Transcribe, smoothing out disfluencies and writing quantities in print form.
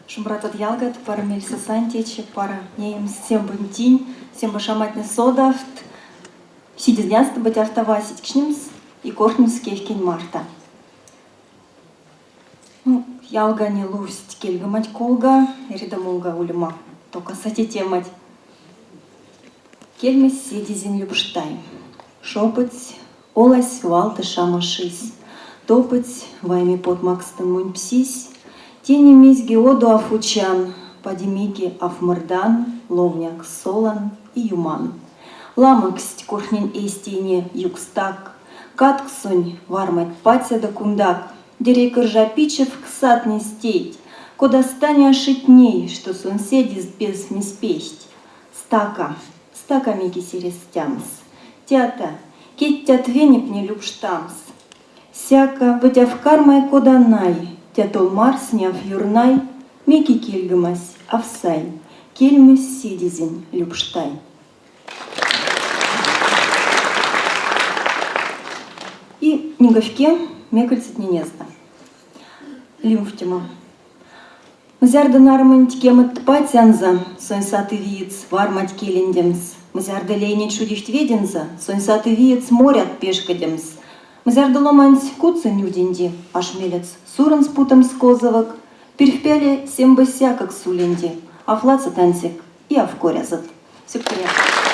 Шумбратат ялгат, пара мельса сантечи, пара неем сембын тинь, семба шаматны содавт, сидизнянста быть автовасить кшнимс и кортнимс кевкин марта. Ялга не лусть кельга мать колга, рядомулга улема, только сатите мать. Кельмис сидизин любштай, шопать, олась валты шамашись, топать, вайми под макстым мунь псись, тени мизги оду афучан, падимиги афмырдан, ловняк солан и юман. Ламыксть курнин эстине юкстак, катксунь вармать патя да кундак, дерей кыржапичев ксат не стеть, кода стане ошитней, что сонседис без миспесть. Стака миги серестямс, тята, киття твенеп не любштамс. Сяка, вытя в кармай коданай, тятол марс няв юрнай, мики кельгамась, авсай, кельмыс сидизин любштай. И неговке мекальцет ненезда. Лимфтима. Мзярда нарманть кемет патянза, соньсаты виец вармать келендемс. Мзярда лейнить шудихт веденза, соньсаты виец морят пешкадемс. Мзярда ломанць куца нюденди, аж мелец суран с путом скозовок, первпяле семба сякак суленди, афлаца тансик и авкорязат. Все понятно.